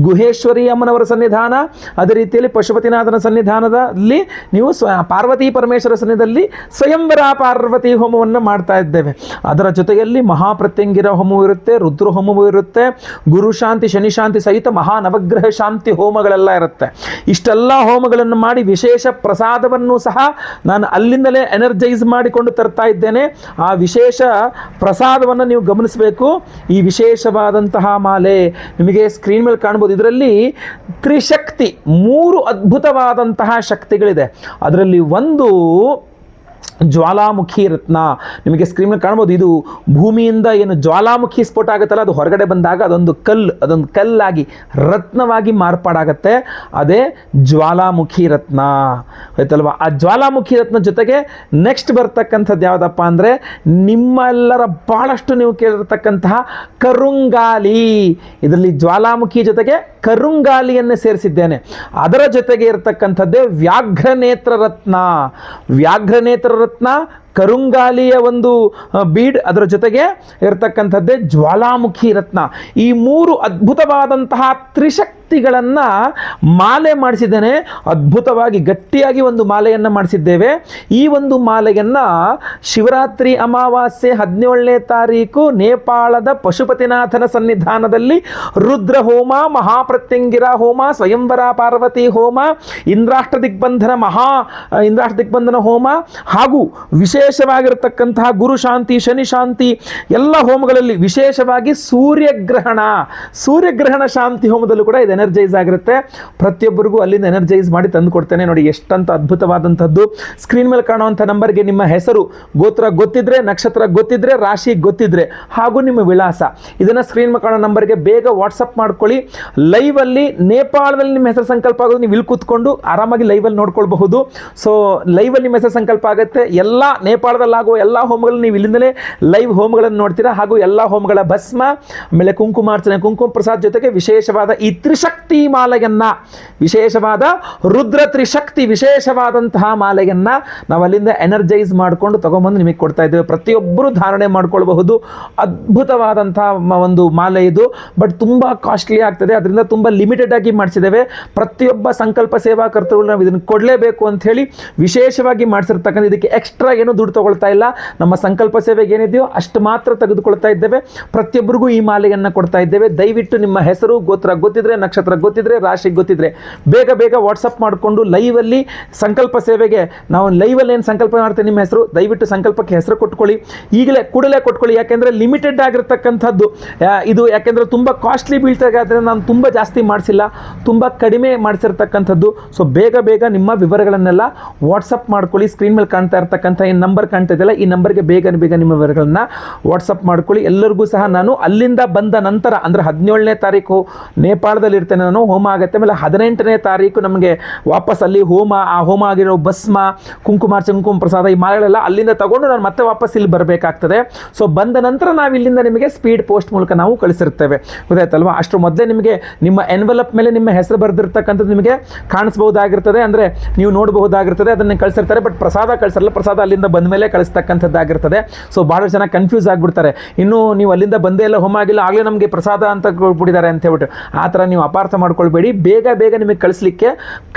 Speaker 1: ಗುಹೇಶ್ವರಿ ಅಮ್ಮನವರ ಸನ್ನಿಧಾನ, ಅದೇ ರೀತಿಯಲ್ಲಿ ಪಶುಪತಿನಾಥನ ಸನ್ನಿಧಾನದಲ್ಲಿ ನೀವು ಪಾರ್ವತಿ ಪರಮೇಶ್ವರ ಸನ್ನಿಧಾನದಲ್ಲಿ ಸ್ವಯಂವರ ಪಾರ್ವತಿ ಹೋಮವನ್ನು ಮಾಡ್ತಾ ಇದ್ದೇವೆ. ಅದರ ಜೊತೆಯಲ್ಲಿ ಮಹಾಪ್ರತ್ಯಂಗಿರ ಹೋಮವೂ ಇರುತ್ತೆ, ರುದ್ರ ಹೋಮವೂ ಇರುತ್ತೆ, ಗುರು ಶಾಂತಿ ಶನಿ ಶಾಂತಿ ಸಹಿತ ಮಹಾನವಗ್ರಹ ಶಾಂತಿ ಹೋಮಗಳೆಲ್ಲ ಇರುತ್ತೆ. ಇಷ್ಟೆಲ್ಲ ಹೋಮಗಳನ್ನು ಮಾಡಿ ವಿಶೇಷ ಪ್ರಸಾದವನ್ನು ಸಹ ನಾನು ಅಲ್ಲಿಂದಲೇ ಎನರ್ಜೈಸ್ ಮಾಡಿಕೊಂಡು ತರ್ತಾ ಇದ್ದೇನೆ. ಆ ವಿಶೇಷ ಪ್ರಸಾದವನ್ನು ನೀವು ಗಮನಿಸಬೇಕು. ಈ ವಿಶೇಷವಾದಂತಹ ಮಾಲೆ ನಿಮಗೆ ಸ್ಕ್ರೀನ್ ಮೇಲೆ ಕಾಣ್ಬೋದು. ಇದರಲ್ಲಿ ತ್ರಿಶಕ್ತಿ, 3 ಅದ್ಭುತವಾದಂತಹ ಶಕ್ತಿಗಳಿದೆ. ಅದರಲ್ಲಿ ಒಂದು ಜ್ವಾಲಾಮುಖಿ ರತ್ನ, ನಿಮಗೆ ಸ್ಕ್ರೀನ್ ಮೇಲೆ ಕಾಣ್ಬೋದು. ಇದು ಭೂಮಿಯಿಂದ ಏನು ಜ್ವಾಲಾಮುಖಿ ಸ್ಫೋಟ ಆಗುತ್ತಲ್ಲ, ಅದು ಹೊರಗಡೆ ಬಂದಾಗ ಅದೊಂದು ಕಲ್ಲಾಗಿ ರತ್ನವಾಗಿ ಮಾರ್ಪಾಡಾಗತ್ತೆ. ಅದೇ ಜ್ವಾಲಾಮುಖಿ ರತ್ನ, ಆಯ್ತಲ್ವಾ? ಆ ಜ್ವಾಲಾಮುಖಿ ರತ್ನ ಜೊತೆಗೆ ನೆಕ್ಸ್ಟ್ ಬರ್ತಕ್ಕಂಥದ್ದು ಯಾವುದಪ್ಪ ಅಂದರೆ, ನಿಮ್ಮೆಲ್ಲರ ಬಹಳಷ್ಟು ನೀವು ಕೇಳಿರ್ತಕ್ಕಂತಹ ಕರುಂಗಾಲಿ. ಇದರಲ್ಲಿ ಜ್ವಾಲಾಮುಖಿ ಜೊತೆಗೆ ಕರುಂಗಾಲಿಯನ್ನು ಸೇರಿಸಿದ್ದೇನೆ. ಅದರ ಜೊತೆಗೆ ಇರತಕ್ಕಂಥದ್ದೇ ವ್ಯಾಘ್ರನೇತ್ರ ರತ್ನ. ವ್ಯಾಘ್ರನೇತ್ರ ರತ್ನ, ಕರುಂಗಾಲಿಯ ಒಂದು ಬೀಡ್, ಅದರ ಜೊತೆಗೆ ಇರತಕ್ಕಂಥದ್ದೇ ಜ್ವಾಲಾಮುಖಿ ರತ್ನ. ಈ 3 ಅದ್ಭುತವಾದಂತಹ ತ್ರಿಶಕ್ತಿಗಳನ್ನು ಮಾಲೆ ಮಾಡಿಸಿದ್ದೇನೆ. ಅದ್ಭುತವಾಗಿ ಗಟ್ಟಿಯಾಗಿ ಒಂದು ಮಾಲೆಯನ್ನು ಮಾಡಿಸಿದ್ದೇವೆ. ಈ ಒಂದು ಮಾಲೆಯನ್ನು ಶಿವರಾತ್ರಿ ಅಮಾವಾಸ್ಯೆ 17ನೇ ತಾರೀಕು ನೇಪಾಳದ ಪಶುಪತಿನಾಥನ ಸನ್ನಿಧಾನದಲ್ಲಿ ರುದ್ರ ಹೋಮ, ಮಹಾಪ್ರತ್ಯಂಗಿರಾ ಹೋಮ, ಸ್ವಯಂವರ ಪಾರ್ವತಿ ಹೋಮ, ಇಂದ್ರಾಷ್ಟ ದಿಗ್ಬಂಧನ ಹೋಮ ಹಾಗೂ ವಿಶೇಷವಾಗಿರತಕ್ಕಂತಹ ಗುರು ಶಾಂತಿ ಶನಿ ಶಾಂತಿ ಎಲ್ಲ ಹೋಮಗಳಲ್ಲಿ ವಿಶೇಷವಾಗಿ ಸೂರ್ಯಗ್ರಹಣ ಶಾಂತಿ ಹೋಮದಲ್ಲೂ ಕೂಡ ಇದು ಎನರ್ಜೈಸ್ ಆಗಿರುತ್ತೆ. ಪ್ರತಿಯೊಬ್ಬರಿಗೂ ಅಲ್ಲಿಂದ ಎನರ್ಜೈಸ್ ಮಾಡಿ ತಂದು ಕೊಡ್ತೇನೆ. ನೋಡಿ ಎಷ್ಟಂತ ಅದ್ಭುತವಾದಂಥದ್ದು. ಸ್ಕ್ರೀನ್ ಮೇಲೆ ಕಾಣುವಂಥ ನಂಬರ್ಗೆ ನಿಮ್ಮ ಹೆಸರು, ಗೋತ್ರ ಗೊತ್ತಿದ್ರೆ, ನಕ್ಷತ್ರ ಗೊತ್ತಿದ್ರೆ, ರಾಶಿ ಗೊತ್ತಿದ್ರೆ ಹಾಗೂ ನಿಮ್ಮ ವಿಳಾಸ, ಇದನ್ನು ಸ್ಕ್ರೀನ್ ಮೇಲೆ ಕಾಣೋ ನಂಬರ್ಗೆ ಬೇಗ ವಾಟ್ಸಪ್ ಮಾಡ್ಕೊಳ್ಳಿ. ಲೈವಲ್ಲಿ ನೇಪಾಳದಲ್ಲಿ ನಿಮ್ಮ ಹೆಸರು ಸಂಕಲ್ಪ ಆಗೋದು ನೀವು ಇಲ್ಲಿ ಕೂತ್ಕೊಂಡು ಆರಾಮಾಗಿ ಲೈವಲ್ಲಿ ನೋಡ್ಕೊಳ್ಬಹುದು. ಸೊ ಲೈವಲ್ಲಿ ನಿಮ್ಮ ಹೆಸರು ಸಂಕಲ್ಪ ಆಗುತ್ತೆ. ಎಲ್ಲ ನೇಪಾಳದಲ್ಲಾಗುವ ಎಲ್ಲ ಹೋಮಗಳನ್ನು ನೀವು ಇಲ್ಲಿಂದಲೇ ಲೈವ್ ಹೋಮಗಳನ್ನು ನೋಡ್ತೀರಾ. ಹಾಗೂ ಎಲ್ಲ ಹೋಮಗಳ ಭಸ್ಮ, ಆಮೇಲೆ ಕುಂಕುಮಾರ್ಚನೆ, ಕುಂಕುಮ ಪ್ರಸಾದ ಜೊತೆಗೆ ವಿಶೇಷವಾದ ಈ ತ್ರಿಶಕ್ತಿ ತ್ರಿಶಕ್ತಿ ಮಾಲೆಯನ್ನ, ವಿಶೇಷವಾದ ರುದ್ರ ತ್ರಿಶಕ್ತಿ ವಿಶೇಷವಾದಂತಹ ಮಾಲೆಯನ್ನ ನಾವು ಅಲ್ಲಿಂದ ಎನರ್ಜೈಸ್ ಮಾಡಿಕೊಂಡು ತಗೊಂಬಂದು ನಿಮಗೆ ಕೊಡ್ತಾ ಇದ್ದೇವೆ. ಪ್ರತಿಯೊಬ್ಬರು ಧಾರಣೆ ಮಾಡ್ಕೊಳ್ಬಹುದು. ಅದ್ಭುತವಾದಂತಹ ಒಂದು ಮಾಲೆ ಇದು. ಬಟ್ ತುಂಬಾ ಕಾಸ್ಟ್ಲಿ ಆಗ್ತದೆ, ಅದರಿಂದ ತುಂಬಾ ಲಿಮಿಟೆಡ್ ಆಗಿ ಮಾಡಿಸಿದ್ದೇವೆ. ಪ್ರತಿಯೊಬ್ಬ ಸಂಕಲ್ಪ ಸೇವಾ ಕರ್ತೃಗಳು ನಾವು ಇದನ್ನು ಕೊಡಲೇಬೇಕು ಅಂತ ಹೇಳಿ ವಿಶೇಷವಾಗಿ ಮಾಡಿಸಿರ್ತಕ್ಕಂಥ, ಇದಕ್ಕೆ ಎಕ್ಸ್ಟ್ರಾ ಏನು ದುಡ್ಡು ತಗೊಳ್ತಾ ಇಲ್ಲ. ನಮ್ಮ ಸಂಕಲ್ಪ ಸೇವೆಗೆ ಏನಿದೆಯೋ ಅಷ್ಟು ಮಾತ್ರ ತೆಗೆದುಕೊಳ್ತಾ ಇದ್ದೇವೆ. ಪ್ರತಿಯೊಬ್ಬರಿಗೂ ಈ ಮಾಲೆಯನ್ನು ಕೊಡ್ತಾ ಇದ್ದೇವೆ. ದಯವಿಟ್ಟು ನಿಮ್ಮ ಹೆಸರು ಗೋತ್ರ ಗೊತ್ತಿದ್ರೆ, ನಕ್ಷತ್ರ ಗೊತ್ತಿದ್ರೆ, ರಾಶಿ ಗೊತ್ತಿದ್ರೆ ಬೇಗ ಬೇಗ ವಾಟ್ಸಪ್ ಮಾಡಿಕೊಂಡು ಲೈವಲ್ಲಿ ಸಂಕಲ್ಪ ಸೇವೆಗೆ ನಾವು ಲೈವಲ್ಲಿ ಏನು ಸಂಕಲ್ಪ ಮಾಡ್ತೇವೆ, ನಿಮ್ಮ ಹೆಸರು ದಯವಿಟ್ಟು ಸಂಕಲ್ಪಕ್ಕೆ ಹೆಸರು ಕೊಟ್ಕೊಳ್ಳಿ, ಈಗಲೇ ಕೂಡಲೇ ಕೊಟ್ಕೊಳ್ಳಿ. ಯಾಕೆಂದರೆ ಲಿಮಿಟೆಡ್ ಆಗಿರ್ತಕ್ಕಂಥದ್ದು ಇದು. ಯಾಕೆಂದರೆ ತುಂಬ ಕಾಸ್ಟ್ಲಿ ಬೀಳ್ತಾರೆ, ಆದರೆ ನಾನು ತುಂಬ ಜಾಸ್ತಿ ಮಾಡಿಸಿಲ್ಲ, ತುಂಬ ಕಡಿಮೆ ಮಾಡಿಸಿರ್ತಕ್ಕಂಥದ್ದು. ಸೊ ಬೇಗ ಬೇಗ ನಿಮ್ಮ ವಿವರಗಳನ್ನೆಲ್ಲ ವಾಟ್ಸಪ್ ಮಾಡ್ಕೊಳ್ಳಿ. ಸ್ಕ್ರೀನ್ ಮೇಲೆ ಕಾಣ್ತಾ ಇರ್ತಕ್ಕಂಥ ಈ ನಂಬರ್ ಕಾಣ್ತಾ ಇದೆಯಲ್ಲ, ಈ ನಂಬರ್ಗೆ ಬೇಗ ಬೇಗ ನಿಮ್ಮ ವಿವರಗಳನ್ನ ವಾಟ್ಸಪ್ ಮಾಡ್ಕೊಳ್ಳಿ. ಎಲ್ಲರಿಗೂ ಸಹ ನಾನು ಅಲ್ಲಿಂದ ಬಂದ ನಂತರ ಅಂದರೆ 17ನೇ ತಾರೀಕು ನೇಪಾಳದಲ್ಲಿ ಇರ್ತೇನೆ ನಾನು, ಹೋಮ ಆಗುತ್ತೆ. ಆಮೇಲೆ 18ನೇ ತಾರೀಕು ನಮಗೆ ವಾಪಸ್ ಅಲ್ಲಿ ಹೋಮ, ಆ ಹೋಮ ಆಗಿರೋ ಭಸ್ಮ, ಕುಂಕುಮಾರ್ಚನೆ, ಕುಂಕುಮ ಪ್ರಸಾದ, ಈ ಮಾಲೆಗಳೆಲ್ಲ ಅಲ್ಲಿಂದ ತಗೊಂಡು ನಾನು ಮತ್ತೆ ವಾಪಸ್ ಇಲ್ಲಿ ಬರಬೇಕಾಗ್ತದೆ. ಸೊ ಬಂದ ನಂತರ ನಾವು ಇಲ್ಲಿಂದ ನಿಮಗೆ ಸ್ಪೀಡ್ ಪೋಸ್ಟ್ ಮೂಲಕ ನಾವು ಕಳಿಸಿರ್ತೇವೆ, ಗೊತ್ತಾಯ್ತಲ್ವಾ. ಅಷ್ಟು ಮೊದಲೇ ನಿಮಗೆ ನಿಮ್ಮ ಎನ್ವೆಲಪ್ ಮೇಲೆ ನಿಮ್ಮ ಹೆಸರು ಬರೆದಿರ್ತಕ್ಕಂಥದ್ದು ನಿಮಗೆ ಕಾಣಿಸಬಹುದಾಗಿರ್ತದೆ, ಅಂದರೆ ನೀವು ನೋಡಬಹುದಾಗಿರ್ತದೆ, ಅದನ್ನು ಕಳಿಸಿರ್ತಾರೆ. ಬಟ್ ಪ್ರಸಾದ ಕಳಿಸಲ್ಲ, ಪ್ರಸಾದ ಅಲ್ಲಿಂದ ಬಂದ ಮೇಲೆ ಕಳಿಸ್ತಕ್ಕಂಥದ್ದಾಗಿರ್ತದೆ. ಸೊ ಭಾಳ ಜನ ಕನ್ಫ್ಯೂಸ್ ಆಗಿಬಿಡ್ತಾರೆ, ಇನ್ನು ನೀವು ಅಲ್ಲಿಂದ ಬಂದೇ ಇಲ್ಲ, ಹೋಮ ಆಗಿಲ್ಲ, ಆಗಲೇ ನಮಗೆ ಪ್ರಸಾದ ಅಂತ ಕೊಟ್ಬಿಟ್ಟಿದ್ದಾರೆ ಅಂತ ಹೇಳ್ಬಿಟ್ಟು. ಆ ಥರ ನೀವು ಅಪಾರ್ಥ ಮಾಡ್ಕೊಳ್ಬೇಡಿ. ಬೇಗ ಬೇಗ ನಿಮಗೆ ಕಳಿಸ್ಲಿಕ್ಕೆ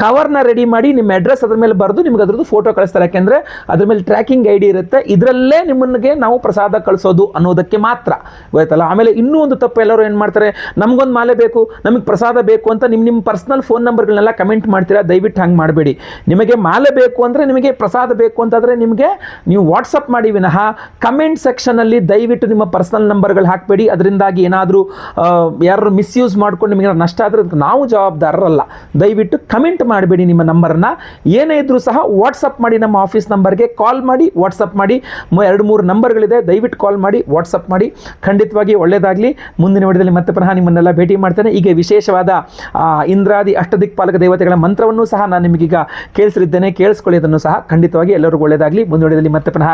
Speaker 1: ಕವರ್ನ ರೆಡಿ ಮಾಡಿ ನಿಮ್ಮ ಅಡ್ರೆಸ್ ಅದ್ರ ಮೇಲೆ ಬರೆದು ನಿಮ್ಗೆ ಅದ್ರದ್ದು ಫೋಟೋ ಕಳಿಸ್ತಾರೆ. ಯಾಕೆಂದರೆ ಅದ್ರ ಮೇಲೆ ಟ್ರ್ಯಾಕಿಂಗ್ ಐಡಿ ಇರುತ್ತೆ, ಇದರಲ್ಲೇ ನಿಮ್ಮನಿಗೆ ನಾವು ಪ್ರಸಾದ ಕಳಿಸೋದು ಅನ್ನೋದಕ್ಕೆ ಮಾತ್ರ, ಗೊತ್ತಾಯ್ತಲ್ಲ. ಆಮೇಲೆ ಇನ್ನೂ ಒಂದು ತಪ್ಪು ಎಲ್ಲರೂ ಏನು ಮಾಡ್ತಾರೆ, ನಮಗೊಂದು ಮಾಲೆ ಬೇಕು, ನಮಗೆ ಪ್ರಸಾದ ಬೇಕು ಅಂತ ನಿಮ್ಮ ಪರ್ಸನಲ್ ಫೋನ್ ನಂಬರ್ಗಳನ್ನೆಲ್ಲ ಕಮೆಂಟ್ ಮಾಡ್ತೀರಾ. ದಯವಿಟ್ಟು ಹಂಗೆ ಮಾಡಬೇಡಿ. ನಿಮಗೆ ಮಾಲೆ ಬೇಕು ಅಂದರೆ, ನಿಮಗೆ ಪ್ರಸಾದ ಬೇಕು ಅಂತಂದರೆ ನಿಮಗೆ ನೀವು ವಾಟ್ಸಪ್ ಮಾಡಿ ವಿನಃ ಕಮೆಂಟ್ ಸೆಕ್ಷನಲ್ಲಿ ದಯವಿಟ್ಟು ನಿಮ್ಮ ಪರ್ಸನಲ್ ನಂಬರ್ಗಳು ಹಾಕಬೇಡಿ. ಅದರಿಂದಾಗಿ ಏನಾದರೂ ಯಾರು ಮಿಸ್ಯೂಸ್ ಮಾಡ್ಕೊಂಡು ನಿಮಗೆ ನಷ್ಟ ಆದರೆ ನಾವು ಜವಾಬ್ದಾರರಲ್ಲ. ದಯವಿಟ್ಟು ಕಮೆಂಟ್ ಮಾಡಬೇಡಿ ನಿಮ್ಮ ನಂಬರ್ನ. ಏನೇ ಇದ್ರೂ ಸಹ ವಾಟ್ಸಪ್ ಮಾಡಿ, ನಮ್ಮ ಆಫೀಸ್ ನಂಬರ್ಗೆ ಕಾಲ್ ಮಾಡಿ, ವಾಟ್ಸಪ್ ಮಾಡಿ. 2-3 ನಂಬರ್ಗಳಿದೆ, ದಯವಿಟ್ಟು ಕಾಲ್ ಮಾಡಿ, ವಾಟ್ಸಪ್ ಮಾಡಿ. ಖಂಡಿತವಾಗಿ ಒಳ್ಳೆಯದಾಗಲಿ. ಮುಂದಿನ ವಿಡಿಯೋದಲ್ಲಿ ಮತ್ತೆ ಪುನಃ ನಿಮ್ಮನ್ನೆಲ್ಲ ಭೇಟಿ ಮಾಡ್ತೇನೆ. ಈಗ ವಿಶೇಷವಾದ ಇಂದ್ರಾದಿ ಅಷ್ಟದಿಕ್ಪಾಲಕ ದೇವತೆಗಳ ಮಂತ್ರವನ್ನು ಸಹ ನಾನು ನಿಮಗೀಗ ಕೇಳಿಸಿದ್ದೇನೆ, ಕೇಳಿಸ್ಕೊಳ್ಳಿ ಅದನ್ನು ಸಹ. ಖಂಡಿತವಾಗಿ ಎಲ್ಲರಿಗೂ ಒಳ್ಳೆಯದಾಗಲಿ. ಮುಂದಿನ ವಿಡಿಯೋದಲ್ಲಿ ಮತ್ತೆ ಪುನಃ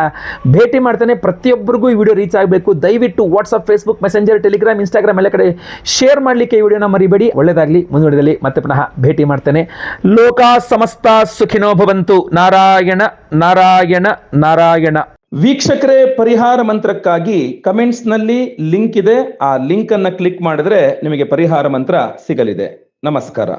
Speaker 1: ಭೇಟಿ ಮಾಡ್ತೇನೆ. ಪ್ರತಿಯೊಬ್ಬರಿಗೂ ಈ ವಿಡಿಯೋ ರೀಚ್ ಆಗಬೇಕು. ದಯವಿಟ್ಟು WhatsApp, Facebook, messenger, Telegram, Instagram ಎಲ್ಲ ಕಡೆ ಶೇರ್ ಮಾಡಲಿಕ್ಕೆ ಈ ವಿಡಿಯೋನ ಮರಿಬೇಡಿ. ಒಳ್ಳೆಯದಾಗಲಿ. ಮುಂದಿನ ವಿಡಿಯೋದಲ್ಲಿ ಮತ್ತೆ ಪುನಃ ಭೇಟಿ ಮಾಡ್ತೇನೆ. ಲೋಕಾ ಸಮಸ್ತ ಸುಖಿನೋ ಭವಂತು. ನಾರಾಯಣ ನಾರಾಯಣ ನಾರಾಯಣ. ವೀಕ್ಷಕರೇ, ಪರಿಹಾರ ಮಂತ್ರಕ್ಕಾಗಿ ಕಮೆಂಟ್ಸ್ನಲ್ಲಿ ಲಿಂಕ್ ಇದೆ. ಆ ಲಿಂಕ್ ಅನ್ನು ಕ್ಲಿಕ್ ಮಾಡಿದ್ರೆ ನಿಮಗೆ ಪರಿಹಾರ ಮಂತ್ರ ಸಿಗಲಿದೆ. ನಮಸ್ಕಾರ.